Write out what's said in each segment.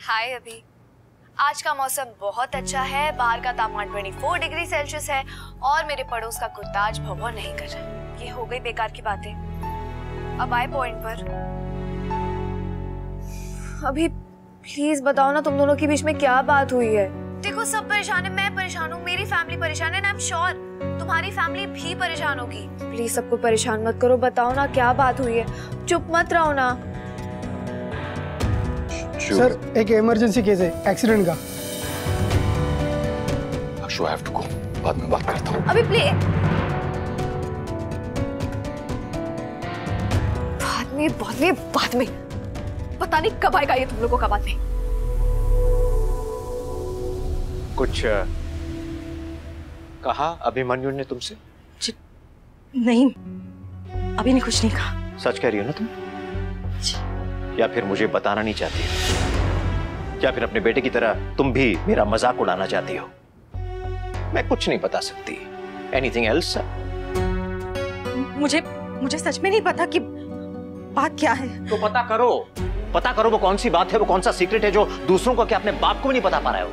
हाय अभी। आज का मौसम बहुत अच्छा है, बाहर का तापमान 24 डिग्री सेल्सियस है और मेरे पड़ोस का कुत्ता आज भौं नहीं कर रहा है। ये हो गई बेकार की बातें, अब आए पॉइंट पर। अभी प्लीज बताओ ना, तुम दोनों के बीच में क्या बात हुई है? देखो सब परेशान है, मैं परेशान हूँ, मेरी फैमिली परेशान है, आई एम श्योर तुम्हारी फैमिली भी परेशान होगी। प्लीज सबको परेशान मत करो, बताओ ना क्या बात हुई है, चुप मत रहो ना। सर एक इमरजेंसी केस है, एक्सीडेंट का। Akshu, I have to go. बाद में बात करता हूँ। अभी प्ले बाद में पता नहीं कब आएगा ये तुम लोगों का बाद में। कुछ कहा अभिमन्यु ने तुमसे? नहीं, अभी ने कुछ नहीं कहा। सच कह रही हो ना तुम? या फिर मुझे बताना नहीं चाहती हो? या फिर अपने बेटे की तरह तुम भी मेरा मजाक उड़ाना चाहती हो? मैं कुछ नहीं बता सकती। Anything else? मुझे सच में नहीं पता कि बात क्या है। तो पता करो वो कौन सी बात है, वो कौन सा सीक्रेट है जो दूसरों को क्या अपने बाप को भी नहीं बता पा रहे हो।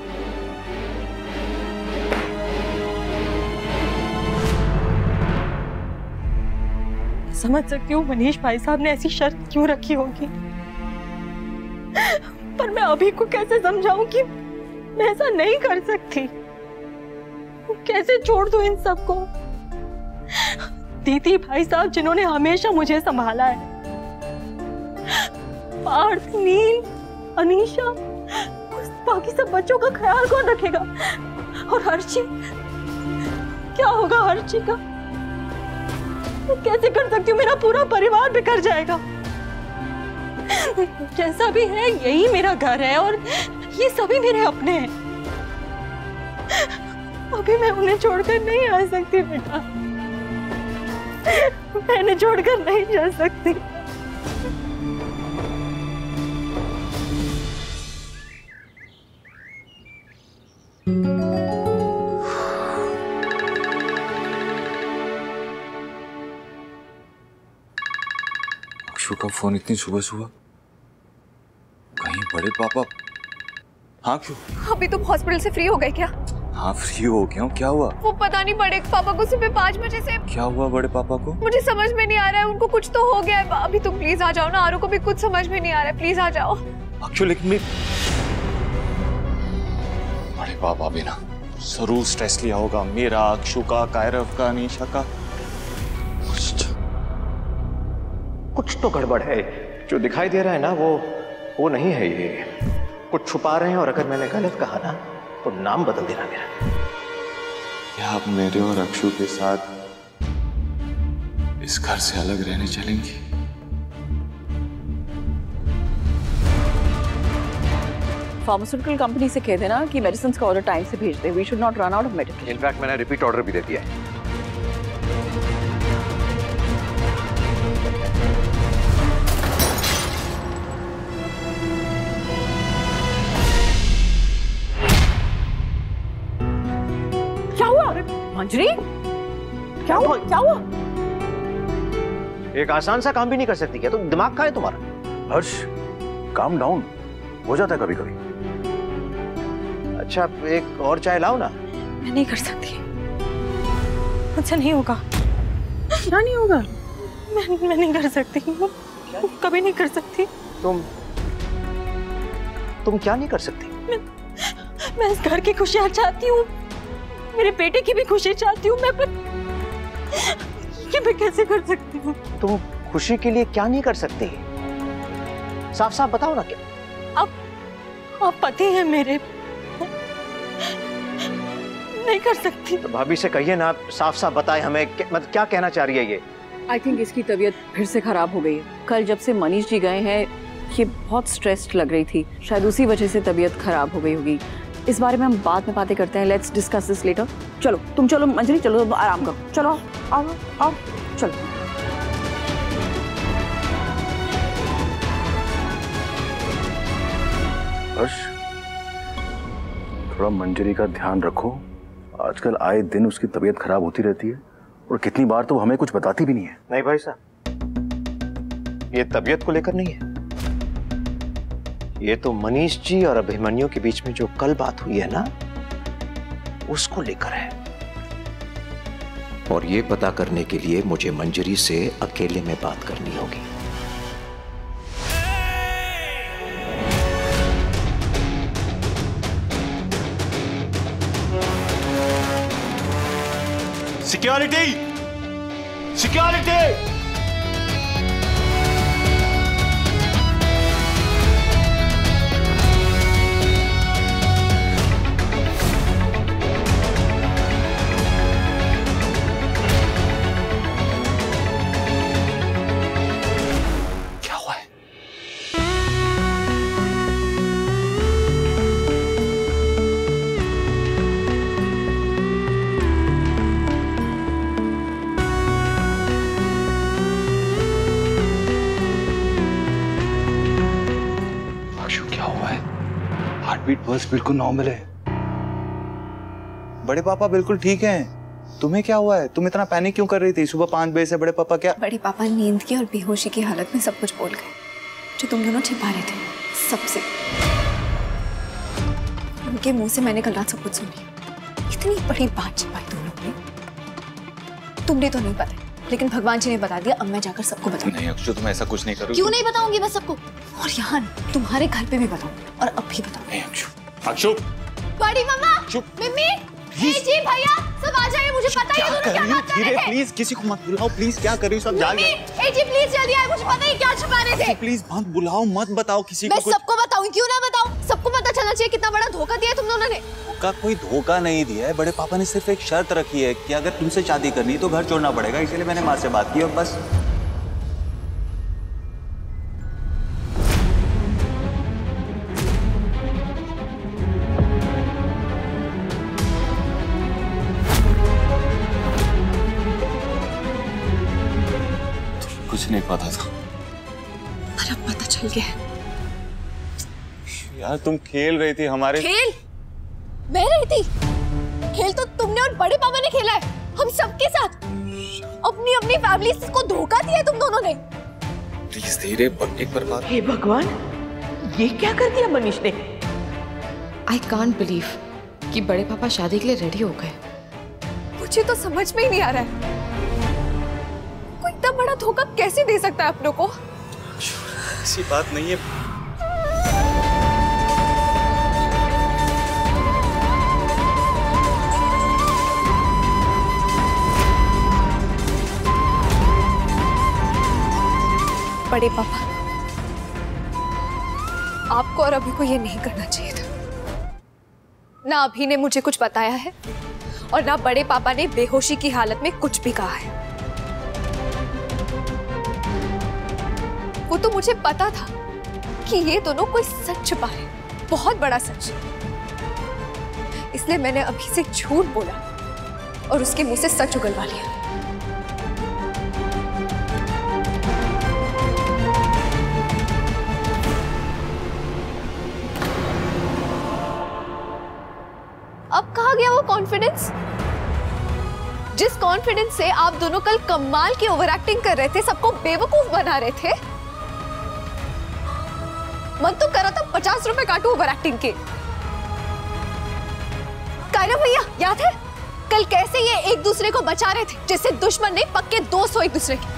समझ सकती हूँ मनीष भाई साहब ने ऐसी शर्त क्यों रखी होगी, पर मैं अभी को कैसे समझाऊं कि मैं ऐसा नहीं कर सकती। कैसे छोड़ दूं इन सबको? दीदी भाई साहब जिन्होंने हमेशा मुझे संभाला है, पार्थ, नील, अनीशा, बाकी सब बच्चों का ख्याल कौन रखेगा? और हर्षी, क्या होगा हर्षी का? मैं कैसे कर सकती हूँ? मेरा पूरा परिवार बिखर जाएगा। जैसा भी है यही मेरा घर है और ये सभी मेरे अपने हैं। अभी मैं उन्हें छोड़कर नहीं आ सकती बेटा, मैं इन्हें छोड़कर नहीं जा सकती। अक्षु का फोन इतनी सुबह सुबह? कहीं बड़े पापा? हाँ क्यों? अभी तुम हॉस्पिटल से फ्री हो गए क्या? हाँ फ्री हो गया हूँ। क्या हुआ? वो पता नहीं, बड़े पापा को सुबह 5 बजे से। क्या हुआ बड़े पापा को? मुझे समझ में नहीं आ रहा है, उनको कुछ तो हो गया है। अभी तुम प्लीज आ जाओ ना, आरू को भी कुछ समझ में नहीं आ रहा है, प्लीज आ जाओ। अक्षु लेकिन बड़े पापा भी ना जरूर स्ट्रेस लिया होगा, मेरा, अक्षु का, कायरव का, अनीशा का। कुछ तो गड़बड़ है। जो दिखाई दे रहा है ना वो नहीं है। ये कुछ छुपा रहे हैं और अगर मैंने गलत कहा ना तो नाम बदल देना मेरा। क्या आप मेरे और अक्षु के साथ इस घर से अलग रहने चलेंगी? फार्मास्यूटिकल कंपनी से कह देना कि मेडिसिन का ऑर्डर टाइम से भेज दे। We should not run out of medicine. In fact मैंने रिपीट ऑर्डर भी दे दिया है। क्या हुआ मंजरी? क्या हुआ? एक आसान सा काम भी नहीं कर सकती क्या? तो दिमाग कहाँ है तुम्हारा? हर्ष काम डाउन हो जाता है कभी कभी। अच्छा एक और चाय लाओ ना। मैं नहीं कर सकती, मुझसे नहीं होगा। क्या नहीं होगा? मैं नहीं कर सकती, कभी नहीं कर सकती। तुम क्या नहीं कर सकती? मैं इस घर की खुशियाँ चाहती हूँ, मेरे बेटे की भी खुशी चाहती हूँ। मैं कैसे कर सकती हूँ? तुम खुशी के लिए क्या नहीं कर सकती? साफ साफ बताओ ना। क्या आप पति हैं मेरे, नहीं कर सकती। तो भाभी से कहिए ना, साफ साफ बताए हमें मतलब क्या कहना चाह रही है ये? आई थिंक इसकी तबीयत फिर से खराब हो गई है। कल जब से मनीष जी गए हैं ये बहुत स्ट्रेस्ड लग रही थी, शायद उसी वजह से तबीयत खराब हो गई होगी। इस बारे में हम बाद में बातें करते हैं। Let's discuss this letter. चलो तुम चलो मंजरी, चलो आराम करो। चलो आओ चलो। हर्ष थोड़ा मंजरी का ध्यान रखो, आजकल आए दिन उसकी तबीयत खराब होती रहती है और कितनी बार तो हमें कुछ बताती भी नहीं है। नहीं भाई साहब, ये तबीयत को लेकर नहीं है, ये तो मनीष जी और अभिमन्यु के बीच में जो कल बात हुई है ना, उसको लेकर है। और ये पता करने के लिए मुझे मंजरी से अकेले में बात करनी होगी। सिक्योरिटी! सिक्योरिटी! हार्टबीट पल्स बिल्कुल नॉर्मल है। बड़े पापा बिल्कुल ठीक हैं। तुम्हें क्या हुआ है? तुम इतना पैनिक क्यों कर रही थी? सुबह 5 बजे से बड़े पापा क्या? बड़े पापा नींद की और बेहोशी की हालत में सब कुछ बोल गए जो तुम दोनों छिपा रहे थे सबसे। उनके मुंह से मैंने कल रात सब कुछ सुनी। इतनी बड़ी बात छिपाई तुम लोग ने। तुमने तो नहीं पता, लेकिन भगवान जी ने बता दिया। अब मैं जाकर सबको बताऊंगी। नहीं अक्षु, तुम ऐसा कुछ नहीं करोगी। क्यों नहीं बताऊंगी मैं सबको? और यहाँ तुम्हारे घर पे भी बताऊंगी और अब भी बताऊंगी। नहीं अक्षु, अक्षु! बड़ी मम्मा, मम्मी, जी भैया, सब आ जाइए। मुझे पता है ये दोनों क्या बात कर रहे थे। प्लीज किसी को मत बुलाओ। प्लीज क्या कर रही हो? सब जान गए। जी प्लीज जल्दी आइए। मुझे पता है क्या छुपा रहे थे। प्लीज मत बुलाओ, मत बताओ किसी को। मैं सबको बताऊं, क्यों ना बताऊं? सबको पता चलना चाहिए कितना बड़ा धोखा दिया तुम दोनों ने। का कोई धोखा नहीं दिया है। बड़े पापा ने सिर्फ एक शर्त रखी है कि अगर तुमसे शादी करनी है तो घर छोड़ना पड़ेगा। इसीलिए मैंने माँ से बात की और बस। कुछ नहीं पता था। पर अब पता चल गया। यार तुम खेल रही थी हमारे। खेल? मैं रही थी? खेल तो तुमने और बड़े पापा ने खेला है हम सबके साथ। अपनी अपनी फैमिली को धोखा दिया तुम दोनों ने। प्लीज धीरे, एक बार। हे भगवान, ये क्या कर दिया मनीष ने? आई कांट बिलीव कि बड़े पापा शादी के लिए रेडी हो गए। मुझे तो समझ में ही नहीं आ रहा है कोई इतना बड़ा धोखा कैसे दे सकता है अपनों को। ऐसी बात नहीं है। बड़े पापा, आपको और अभी को ये नहीं करना चाहिए था। ना अभी ने मुझे कुछ बताया है और ना बड़े पापा ने बेहोशी की हालत में कुछ भी कहा है। वो तो मुझे पता था कि ये दोनों कोई सच छुपा है, बहुत बड़ा सच। इसलिए मैंने अभी से झूठ बोला और उसके मुंह से सच उगलवा लिया। अब कहाँ गया वो कॉन्फिडेंस? जिस कॉन्फिडेंस से आप दोनों कल कमाल की ओवर एक्टिंग कर रहे थे, सबको बेवकूफ बना रहे थे। मन तो कर रहा था 50 रुपए काटू ओवर एक्टिंग के। कायरा भैया, याद है कल कैसे ये एक दूसरे को बचा रहे थे, जिससे दुश्मन ने पक्के दोस्त हो एक दूसरे के।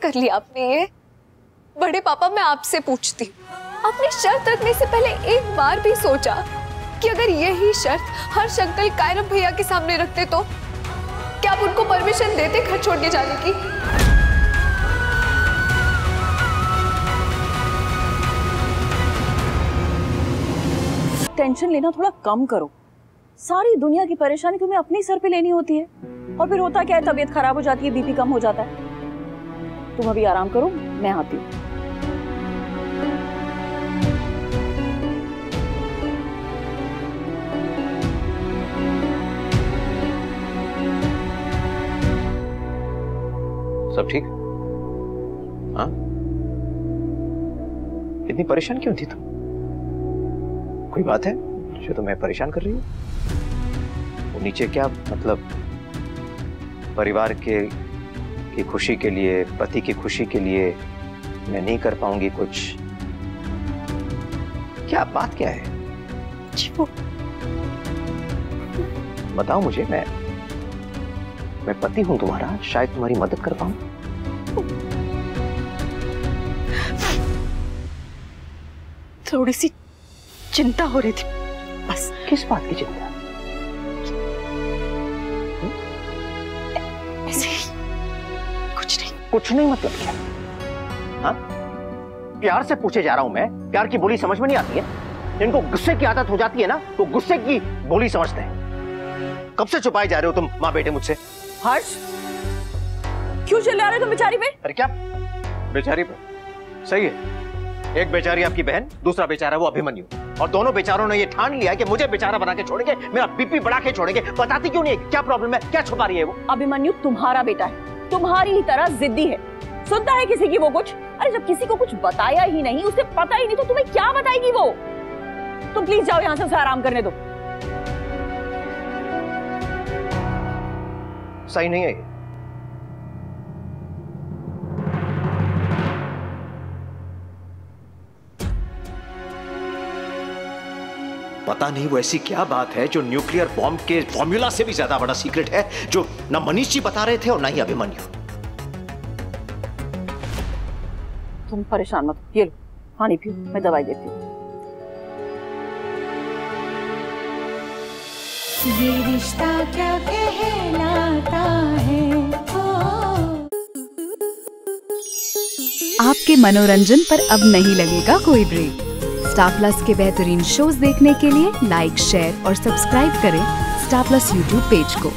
कर लिया आपने ये? बड़े पापा, मैं आपसे पूछती हूँ, आपने शर्त रखने से पहले एक बार भी सोचा कि अगर यही शर्त हर्ष अंकल कायरम भैया के सामने रखते तो क्या आप उनको परमिशन देते घर छोड़ के जाने की? टेंशन लेना थोड़ा कम करो। सारी दुनिया की परेशानी तुम्हें अपने सर पे लेनी होती है और फिर होता क्या है, तबीयत खराब हो जाती है, बीपी कम हो जाता है। तुम अभी आराम करो, मैं आती हूँ। सब ठीक? हाँ? इतनी परेशान क्यों थी तुम? कोई बात है? जो तुम्हें परेशान कर रही है? वो नीचे क्या मतलब परिवार की खुशी के लिए, पति की खुशी के लिए मैं नहीं कर पाऊंगी कुछ? क्या बात क्या है? बताओ मुझे, मैं पति हूं तुम्हारा, शायद तुम्हारी मदद कर पाऊं। थोड़ी सी चिंता हो रही थी बस। किस बात की चिंता? ऐसे ही कुछ नहीं। कुछ नहीं मतलब क्या? हाँ? प्यार से पूछे जा रहा हूं मैं, प्यार की बोली समझ में नहीं आती है? इनको गुस्से की आदत हो जाती है ना, तो गुस्से की बोली समझते हैं। कब से छुपाए जा रहे हो तुम माँ बेटे मुझसे? हर्ष, क्यों चिल्ला रहे हो तुम बेचारी पे? अरे क्या बेचारी पे? सही है, एक बेचारी आपकी बहन, दूसरा बेचारा वो अभिमन्यु, और दोनों बेचारों ने ये ठान लिया कि मुझे बेचारा बना के छोड़ेंगे, मेरा बीपी बढ़ा के छोड़ेंगे। बताती क्यों नहीं? क्या प्रॉब्लम है? क्या छुपा रही है वो? अभिमन्यु तुम्हारा बेटा है, तुम्हारी ही तरह जिद्दी है, सुनता है किसी की वो कुछ। अरे जब किसी को कुछ बताया ही नहीं, उसे पता ही नहीं, तो तुम्हें क्या बताएगी वो? तुम प्लीज जाओ यहाँ से, उसे आराम करने दो। सही नहीं है। पता नहीं वो ऐसी क्या बात है जो न्यूक्लियर बॉम्ब के फॉर्मूला से भी ज्यादा बड़ा सीक्रेट है, जो ना मनीष जी बता रहे थे और ना ही अभिमन्यु। तुम परेशान मत, ये लो पानी पियो, मैं दवाई देती हूँ। ये रिश्ता क्या कहलाता है। आपके मनोरंजन पर अब नहीं लगेगा कोई ब्रेक। स्टार प्लस के बेहतरीन शोज देखने के लिए लाइक, शेयर और सब्सक्राइब करें स्टार प्लस यूट्यूब पेज को।